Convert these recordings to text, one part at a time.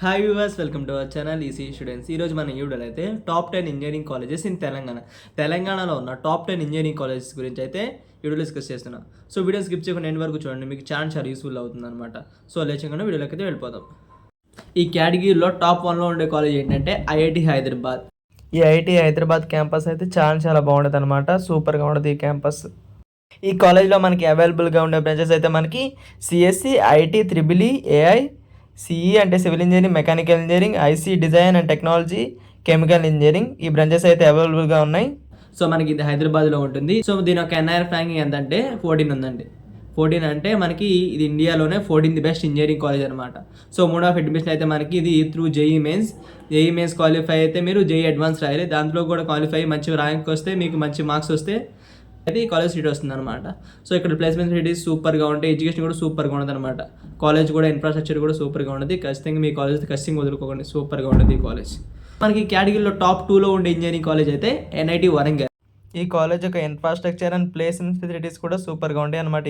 Hi viewers, welcome to our channel EC students. ఈరోజు మన వీడియోలో అయితే టాప్ 10 ఇంజనీరింగ్ కాలేజెస్ ఇన్ తెలంగాణలో ఉన్న టాప్ 10 ఇంజనీరింగ్ కాలేజెస్ గురించి అయితే వీడియోలో డిస్కస్ చేస్తున్నాం. సో వీడియో స్కిప్ చేయకుండా ఎండ్ వరకు చూడండి, మీకు చాలా యూస్ఫుల్ అవుతుంది అనమాట. సో లేచకుండా వీడియోలోకి అయితే వెళ్ళిపోదాం. ఈ కేటగిరీలో టాప్ 1లో ఉండే కాలేజ్ ఏంటంటే ఐఐటి హైదరాబాద్. ఈ ఐఐటి హైదరాబాద్ క్యాంపస్ అయితే చాలా బాగుంటుంది అనమాట. సూపర్గా ఉంటుంది ఈ క్యాంపస్. ఈ కాలేజ్లో మనకి అవైలబుల్గా ఉండే బ్రాంచెస్ అయితే మనకి CSE, IT, triple AI, CE అంటే civil engineering, mechanical engineering, IC design and technology, chemical engineering, ఈ బ్రాంచెస్ అయితే అవైలబుల్గా ఉన్నాయి. సో మనకి ఇది హైదరాబాద్లో ఉంటుంది. సో దీని యొక్క ఎన్ఐఆర్ ర్యాంకింగ్ ఎంత అంటే 14 ఉందండి. 14 అంటే మనకి ఇది ఇండియాలోనే 14th బెస్ట్ ఇంజనీరింగ్ కాలేజ్ అనమాట. సో మోడ్ ఆఫ్ అడ్మిషన్ అయితే మనకి ఇది త్రూ జేఈ మెయిన్స్ క్వాలిఫై అయితే మీరు జేఈ అడ్వాన్స్ రాయాలి. దాంట్లో కూడా క్వాలిఫై మంచి ర్యాంక్ వస్తే, మీకు మంచి మార్క్స్ వస్తే అయితే ఈ కాలేజ్ సీట్ వస్తుంది అనమాట. సో ఇక్కడ ప్లేస్మెంట్ ఫెసిలిటీస్ సూపర్గా ఉంటాయి, ఎడ్యుకేషన్ కూడా సూపర్గా ఉంటుంది అనమాట. కాలేజ్ కూడా ఇన్ఫ్రాస్ట్రక్చర్ కూడా సూపర్గా ఉంటుంది. ఖచ్చితంగా మీ కాలేజ్ ఖచ్చితంగా వదులుకోకండి, సూపర్గా ఉంటుంది ఈ కాలేజ్. మనకి కేటగిరీలో టాప్ 2లో ఉండే ఇంజనీరింగ్ కాలేజ్ అయితే ఎన్ఐటి వరంగల్. ఈ కాలేజ్ యొక్క ఇన్ఫ్రాస్ట్రక్చర్ అండ్ ప్లేస్మెంట్ ఫెసిలిటీస్ కూడా సూపర్గా ఉంటాయి అనమాట.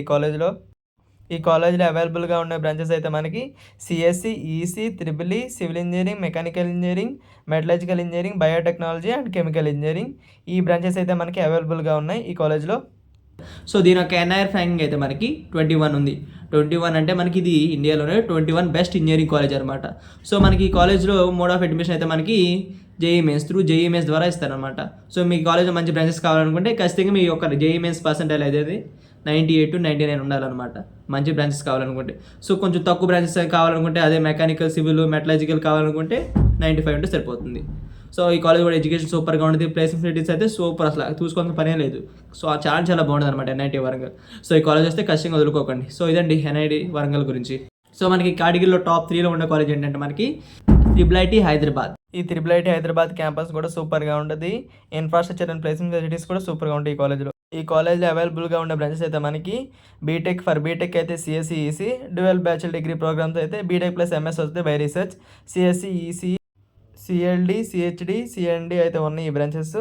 ఈ కాలేజ్లో అవైలబుల్గా ఉండే బ్రాంచెస్ అయితే మనకి CSE, EC, triple E, civil engineering, mechanical engineering, metallurgical engineering, biotechnology and chemical engineering, ఈ బ్రాంచెస్ అయితే మనకి అవైలబుల్గా ఉన్నాయి ఈ కాలేజ్లో. సో దీని యొక్క ఎన్ఐఆర్ ర్యాంకింగ్ అయితే మనకి 21 ఉంది. 21 అంటే మనకి ఇది ఇండియాలోనే 21 బెస్ట్ ఇంజనీరింగ్ కాలేజ్ అనమాట. సో మనకి ఈ కాలేజ్లో మోడ్ ఆఫ్ అడ్మిషన్ అయితే మనకి జేఈ మెయిన్స్ ద్వారా ఇస్తారనమాట. సో మీ కాలేజ్లో మంచి బ్రాంచెస్ కావాలనుకుంటే ఖచ్చితంగా మీ యొక్క జేఈ మెయిన్స్ పర్సెంటేజ్ అయితే 98 to 99 ఉండాలన్నమాట, మంచి బ్రాంచెస్ కావాలనుకుంటే. సో కొంచెం తక్కువ బ్రాంచెస్ కావాలనుకుంటే, అదే మెకానికల్, సివిల్, మెటలర్జికల్ కావాలనుకుంటే 95 ఉంటే సరిపోతుంది. సో ఈ కాలేజ్ కూడా ఎడ్యుకేషన్ సూపర్గా ఉంటుంది. ప్లేస్మెంట్ ఫెసిలిటీస్ అయితే సూపర్, అసలు చూసుకోవాల్సిన పనే లేదు. సో చాలా బాగుంటుంది అనమాట ఎన్ఐటి వరంగల్. సో ఈ కాలేజ్ వస్తే ఖచ్చితంగా వదులుకోకండి. సో ఇదండి ఎన్ఐటి వరంగల్ గురించి. సో మనకి కేటగిరీలో టాప్ 3లో ఉండే కాలేజ్ ఏంటంటే మనకి త్రిబుల్ హైదరాబాద్. ఈ త్రిబుల్ ఐటీ హైదరాబాద్ క్యాంపస్ కూడా సూపర్గా ఉంటుంది. ఇన్ఫ్రాస్ట్రక్చర్ అండ్ ప్లేస్మెంట్ ఫెసిలిటీస్ కూడా సూపర్గా ఉంటాయి ఈ కాలేజ్లో. ఈ కాలేజ్లో అవైలబుల్గా ఉండే బ్రాంచెస్ అయితే మనకి బీటెక్ అయితే CSE, EC, dual bachelor degree programs అయితే బీటెక్ ప్లస్ ఎంఎస్ వస్తుంది by research, CSE, EC, CLD, CHD, CND అయితే ఉన్నాయి ఈ బ్రాంచెస్.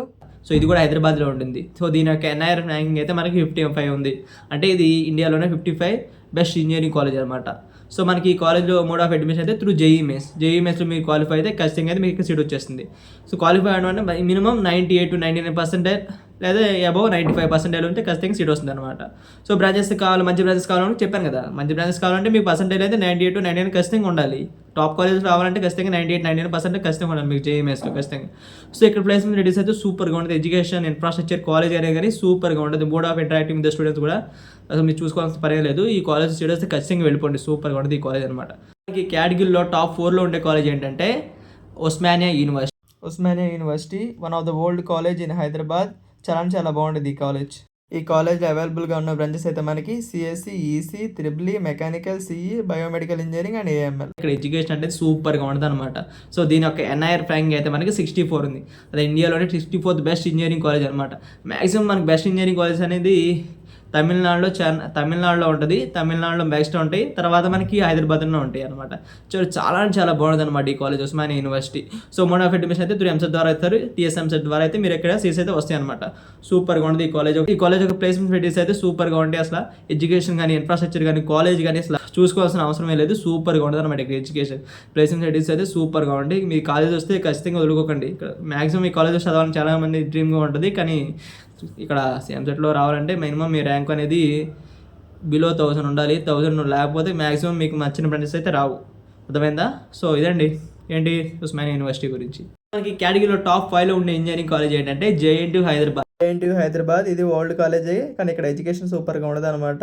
సో ఇది కూడా హైదరాబాద్లో ఉంటుంది. సో దీని యొక్క ఎన్ఐఆర్ ర్యాంకింగ్ అయితే మనకి 55 ఉంది. అంటే ఇది ఇండియాలోనే 55 బెస్ట్ ఇంజనీరింగ్ కాలేజ్ అనమాట. సో మనకి ఈ కాలేజ్లో మోడ్ ఆఫ్ అడ్మిషన్ అయితే త్రూ జేఈ మెయిన్స్లో మీరు క్వాలిఫై అయితే ఖచ్చితంగా అయితే మీకు సీట్ వచ్చేస్తుంది. సో క్వాలిఫై అవడం అంటే మినిమం 98 to 99% లేదా అబౌవ్ 95% ఉంటే ఖచ్చితంగా సీట్ వస్తుంది అనమాట. సో బ్రాంచెస్ కావాలి, మంచి బ్రాంచెస్ కావాలంటే చెప్పాను కదా, మంచి బ్రాంచెస్ కావాలంటే మీకు పర్సెంటేజ్ అయితే 98 to 99 ఖచ్చితంగా ఉండాలి. టాప్ కాలేజెస్ రావాలంటే ఖచ్చితంగా 98-99% ఖచ్చితంగా ఉండాలి మీకు జేఈ మెయిన్స్లో ఖచ్చితంగా. సో ఇక్కడ ప్లేస్మెంట్ రెడీస్ అయితే సూపర్గా ఉంటుంది. ఎడ్యుకేషన్, ఇన్ఫ్రాస్ట్రక్చర్, కాలేజ్ అనేది కానీ సూపర్గా ఉంటుంది. Mode of interacting with students కూడా అసలు మీరు చూసుకోవాల్సిన పని లేదు. ఈ కాలేజ్ స్టూడెంట్స్ ఖచ్చితంగా వెళ్ళిపోండి, సూపర్గా ఉంటుంది ఈ కాలేజ్ అనమాట. ఈ కేటగిరీలో టాప్ 4లో ఉండే కాలేజ్ ఏంటంటే Osmania university, one of the old college in Hyderabad. చాలా బాగుంటుంది ఈ కాలేజ్. ఈ కాలేజ్లో అవైలబుల్గా ఉన్న బ్రాంచెస్ అయితే మనకి CSE, EC, triple E, mechanical, CE, biomedical engineering and AML. ఇక్కడ ఎడ్యుకేషన్ అంటే సూపర్గా ఉంటుంది అనమాట. సో దీని యొక్క ఎన్ఐఆర్ ర్యాంకింగ్ అయితే మనకి 64 ఉంది. అదే ఇండియాలోనే 64th బెస్ట్ ఇంజనీరింగ్ కాలేజ్ అనమాట. మ్యాక్సిమం మనకి బెస్ట్ ఇంజనీరింగ్ కాలేజ్ అనేది తమిళనాడులో ఉంటుంది. తమిళనాడులో బెస్ట్ ఉంటాయి, తర్వాత మనకి హైదరాబాద్లో ఉంటాయి అనమాట. చాలా బాగుంటుంది అనమాట ఈ college Osmania university. So mode of admission అయితే 3 ఎంసెట్ ద్వారా అవుతారు, టీఎస్ ఎంసెట్ ద్వారా అయితే మీరు ఎక్కడ సీట్స్ అయితే వస్తాయి అనమాట. సూపర్గా ఉంటుంది ఈ కాలేజ్ యొక్క ప్లేస్మెంట్ ఫెసిలిటీస్ అయితే సూపర్గా ఉంటాయి. అసలు ఎడ్యుకేషన్ కానీ, ఇన్ఫ్రాస్ట్రక్చర్ కానీ, కాలేజ్ కానీ అసలు చూసుకోవాల్సిన అవసరమే లేదు. సూపర్గా ఉంటుంది అనమాట ఇక్కడ ఎడ్యుకేషన్, ప్లేస్మెంట్ ఫెసిలిటీస్ అయితే సూపర్గా ఉంటాయి. మీ కాలేజ్ వస్తే ఖచ్చితంగా వదులుకోకండి. ఇక్కడ మ్యాక్సిమం ఈ కాలేజ్ చదవాలని చాలామంది డ్రీమ్గా ఉంటుంది, కానీ ఇక్కడ ఎంసెట్లో రావాలంటే మినిమం మీ ర్యాంక్ అనేది బిలో 1000 ఉండాలి. 1000 లేకపోతే మ్యాక్సిమం మీకు నచ్చిన బ్రాంచెస్ అయితే రావు. అర్థమైందా? సో ఇదండి ఏంటి ఉస్మానియా యూనివర్సిటీ గురించి. మనకి కేటగిరీలో టాప్ 5లో ఉండే ఇంజనీరింగ్ కాలేజ్ ఏంటంటే జేఎన్టీయూ హైదరాబాద్. ఇది ఓల్డ్ కాలేజ్, కానీ ఇక్కడ ఎడ్యుకేషన్ సూపర్గా ఉండదు అనమాట.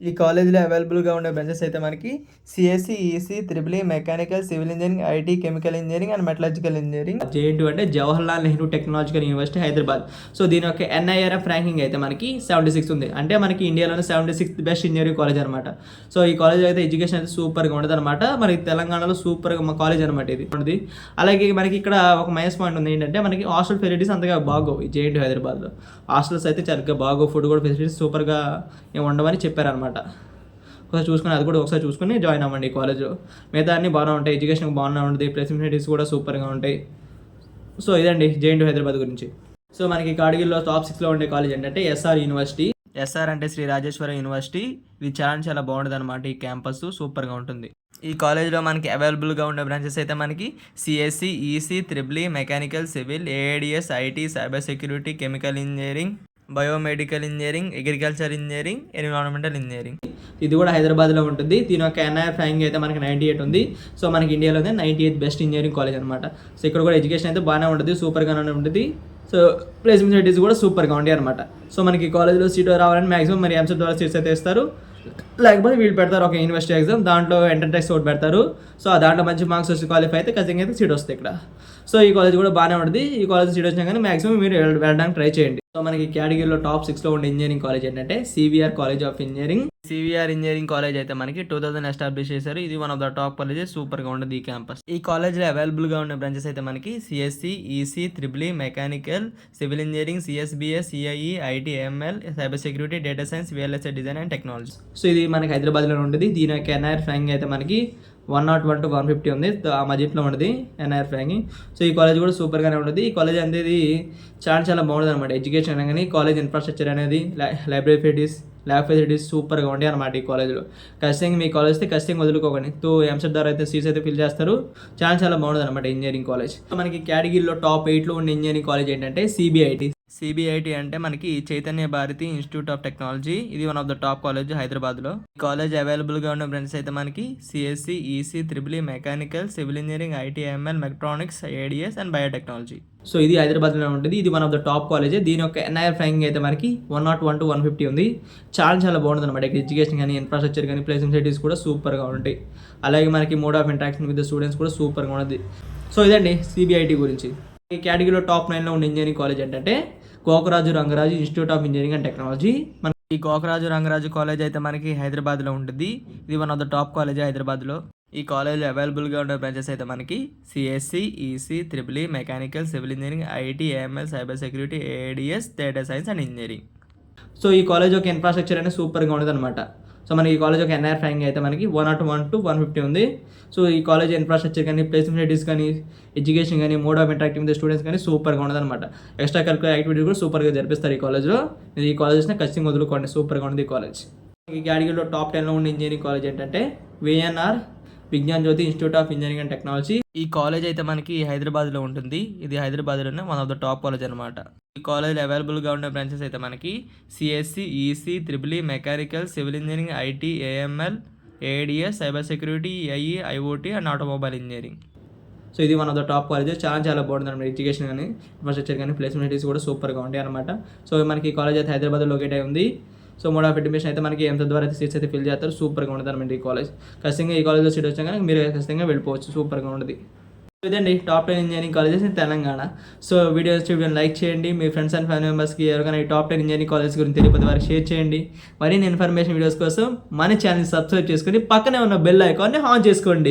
ఈ కాలేజీలో అవైలబుల్గా ఉండే బ్రాంచెస్ అయితే మనకి CSE, EC, triple E, mechanical, civil engineering, IT, chemical engineering and metallurgical engineering. JNTU అంటే Jawaharlal Nehru technological university Hyderabad. So దీని యొక్క ఎన్ఐఆర్ఎఫ్ ర్యాంకింగ్ అయితే మనకి 76 ఉంది. అంటే మనకి ఇండియాలోనే 76th బెస్ట్ ఇంజనీరింగ్ కాలేజ్ అనమాట. సో ఈ కాలేజ్ అయితే ఎడ్యుకేషన్ అయితే సూపర్గా ఉంటుంది అనమాట. మనకి తెలంగాణలో సూపర్గా మా కాలేజ్ అనమాట ఇది ఉంటుంది. అలాగే మనకి ఇక్కడ ఒక మైనస్ పాయింట్ ఉంది ఏంటంటే మనకి హాస్టల్ ఫెసిలిటీస్ అంతగా బాగోవు ఈ జేఎన్టీయూ హైదరాబాద్లో. హాస్టల్స్ అయితే చక్కగా బాగోవు, ఫుడ్ కూడా ఫెసిలిటీస్ సూపర్గా ఏమి ఉండవని చెప్పారనమాట. ఒకసారి చూసుకొని జాయిన్ అవ్వండి ఈ కాలేజ్లో. మిగతా అన్నీ బాగానే ఉంటాయి, ఎడ్యుకేషన్ బాగానే ఉంటుంది, ప్లేస్మెంట్ ఫెసిలిటీస్ కూడా సూపర్గా ఉంటాయి. సో ఇదండి జేఎన్టీయూ హైదరాబాద్ గురించి. సో మనకి కేటగిరీలో టాప్ 6లో ఉండే కాలేజ్ ఏంటంటే ఎస్ఆర్ యూనివర్సిటీ. ఎస్ఆర్ అంటే శ్రీ రాజేశ్వర యూనివర్సిటీ. ఇది చాలా బాగుంటుంది అనమాట. ఈ క్యాంపస్ సూపర్గా ఉంటుంది. ఈ కాలేజ్లో మనకి అవైలబుల్గా ఉండే బ్రాంచెస్ అయితే మనకి CSE, EC, triple E, mechanical, civil, AIDS, IT, cyber security, chemical engineering, biomedical engineering, agriculture engineering, environmental engineering. ఇది కూడా హైదరాబాద్లో ఉంటుంది. దీని యొక్క ఎన్ఐఆర్ ర్యాంకింగ్ అయితే మనకి 98 ఉంది. సో మనకి ఇండియాలోనే 98 బెస్ట్ ఇంజనీరింగ్ కాలేజ్ అనమాట. సో ఇక్కడ కూడా ఎడ్యుకేషన్ అయితే బాగానే ఉంటుంది, సూపర్గానే ఉంటుంది. సో ప్లేస్మెంట్ ఫెసిలిటీస్ కూడా సూపర్గా ఉంటాయి అనమాట. సో మనకి కాలేజ్లో సీట్ రావాలని మాక్సిమం మరి ఎంసెట్ ద్వారా సీట్స్ అయితే ఇస్తారు. లేకపోతే వీళ్ళు పెడతారు ఒక యూనివర్సిటీ ఎగ్జామ్, దాంట్లో ఎంట్రన్స్ టెస్ట్ ఒకటి పెడతారు. సో దాంట్లో మంచి మార్క్స్ వచ్చి క్వాలిఫై అయితే ఖచ్చితంగా అయితే సీట్ వస్తుంది ఇక్కడ. సో ఈ కాలేజ్ కూడా బాగానే ఉంటుంది. ఈ కాలేజ్ సీట్ వచ్చినా కానీ మాక్సిమం మీరు వెళ్ళడానికి ట్రై చేయండి. సో మనకి కేటగిరీలో టాప్ 6లో ఉండే ఇంజనీరింగ్ కాలేజ్ ఏంటంటే CVR college of engineering. CVR engineering college అయితే మనకి 2000 ఎస్టాబ్లిష్ చేశారు. ఇది one of the top colleges, సూపర్గా ఉండదు ఈ క్యాంపస్. ఈ కాలేజ్లో అవైలబుల్గా ఉన్న బ్రాంచెస్ అయితే మనకి CSE, EC, triple E, mechanical, civil engineering, CSBS, CIE, IT, ML, cyber security, data science, VLSI design and technology. So ఇది మనకి హైదరాబాద్లో ఉంటుంది. దీని యొక్క ఎన్ఐఆర్ ర్యాంకింగ్ అయితే మనకి 101 to 150 ఉంది. ఆ మధ్యలో ఉంటుంది ఎన్ఐఆర్ ర్యాంకింగ్. సో ఈ కాలేజ్ కూడా సూపర్గానే ఉంటుంది. ఈ కాలేజ్ అనేది చాలా బాగుంటుంది అనమాట. ఎడ్యుకేషన్ కానీ కాలేజ్ ఇన్ఫ్రాస్ట్రక్చర్ అనేది, లైబ్రరీ ఫెసిలిటీస్, ల్యాబ్ ఫెసిలిటీస్ సూపర్గా ఉంటాయి అనమాట ఈ కాలేజ్లో. ఖచ్చితంగా మీ కాలేజ్ అయితే ఖచ్చితంగా వదులుకోకండి. తో ఎంసెట్ ద్వారా అయితే సీట్స్ అయితే ఫిల్ చేస్తారు. చాలా బాగుంటుంది అనమాట ఇంజనీరింగ్ కాలేజ్. మనకి కేటగిరీలో టాప్ 8లో ఉన్న ఇంజనీరింగ్ కాలేజ్ ఏంటంటే సిబిఐటి. సిబిఐటి అంటే మనకి Chaitanya Bharathi institute of technology. ఇది one of the top college హైదరాబాద్లో. ఈ కాలేజ్ అవైలబుల్గా ఉన్న బ్రాంచెస్ అయితే మనకి CSE, EC, triple E, mechanical, civil engineering, IT, ML, mechatronics, ADS and biotechnology. So ఇది హైదరాబాద్లో ఉంటుంది. ఇది one of the top college. దీని యొక్క ఎన్ఐఆర్ ర్యాంకింగ్ అయితే మనకి 101 to 150 ఉంది. చాలా బాగుంటుంది అనమాట. ఎడ్యుకేషన్ కానీ, ఇన్ఫ్రాస్ట్రక్చర్ కానీ, ప్లేస్మెంట్ ఫెసిలిటీస్ కూడా సూపర్గా ఉంటాయి. అలాగే మనకి mode of interaction with the students కూడా సూపర్గా ఉంటుంది. సో ఇదండి సిబిఐటి గురించి. ఈ కేటగిరీలో టాప్ 9లో ఉన్న ఇంజనీరింగ్ కాలేజ్ ఏంటంటే Gokaraju Rangaraju institute of engineering and technology. మన ఈ గోకరాజు రంగరాజు కాలేజ్ అయితే మనకి హైదరాబాద్లో ఉంటుంది. ఇది one of the top college హైదరాబాద్లో. ఈ కాలేజ్ అవైలబుల్గా ఉన్న బ్రాంచెస్ అయితే మనకి CSE, EC, triple E, mechanical, civil engineering, IT, AML, cyber security, ADS, data science and engineering. So ఈ కాలేజ్ యొక్క ఇన్ఫ్రాస్ట్రక్చర్ అనేది సూపర్గా ఉంటుంది అనమాట. సో మనకి ఈ కాలేజ్ యొక్క ఎన్ఐఆర్ ర్యాంకింగ్ అయితే మనకి 101 to 150 ఉంది. సో ఈ కాలేజ్ ఇన్ఫ్రాస్ట్రక్చర్ కానీ, ప్లేస్మెంట్ ఫెసిలిటీస్ కానీ, ఎడ్యుకేషన్ కానీ, mode of interacting with students కానీ సూపర్గా ఉండదు అనమాట. ఎక్స్ట్రా కరికులర్ యాక్టివిటీ కూడా సూపర్గా జరిపిస్తారు ఈ కాలేజ్లో. మీరు ఈ కాలేజెస్ని ఖచ్చితంగా వదులుకోండి, సూపర్గా ఉంది ఈ కాలేజ్. ఈ కేటగిరీలో టాప్ 10లో ఉన్న ఇంజనీరింగ్ కాలేజ్ ఏంటంటే VNR Vignana Jyothi institute of engineering and technology. ఈ కాలేజ్ అయితే మనకి హైదరాబాద్లో ఉంటుంది. ఇది హైదరాబాద్లోనే one of the top college అనమాట. ఈ కాలేజ్ అవైలబుల్గా ఉండే బ్రాంచెస్ అయితే మనకి CSE, EC, triple E, mechanical, civil engineering, IT, AML, ADS, cyber security, IE, IOT and automobile engineering. So ఇది one of the top colleges. చాలా బాగుంటుంది అనమాట. ఎడ్యుకేషన్ కానీ, ఇన్ఫ్రాస్ట్రక్చర్ కానీ, ప్లేస్మెంట్ కూడా సూపర్గా ఉంటాయి అనమాట. సో మనకి ఈ కాలేజ్ అయితే హైదరాబాద్లో లొకేట్ అయి ఉంది. సో మోడ్ ఆఫ్ అడ్మిషన్ అయితే మనకి ఎంసెట్ ద్వారా అయితే సీట్స్ అయితే ఫిల్ చేస్తారు. సూపర్గా ఉంటుంది అనమాట ఈ కాలేజ్. ఖచ్చితంగా ఈ కాలేజ్లో సీట్ వచ్చాక మీరు ఖచ్చితంగా వెళ్ళిపోవచ్చు, సూపర్గా ఉంటుంది. ఇదండి top 10 engineering colleges in Telangana. So వీడియోని లైక్ చేయండి. మీ ఫ్రెండ్స్ అండ్ ఫ్యామిలీ మెంబర్స్కి ఎవరికైనా ఈ టాప్ 10 ఇంజనీరింగ్ కాలేజ్ గురించి తెలియకపోతే వారికి షేర్ చేయండి. మరిన్ని ఇన్ఫర్మేషన్ వీడియోస్ కోసం మన ఛానల్ సబ్స్క్రైబ్ చేసుకొని పక్కనే ఉన్న బెల్ ఐకాన్ని ఆన్ చేసుకోండి.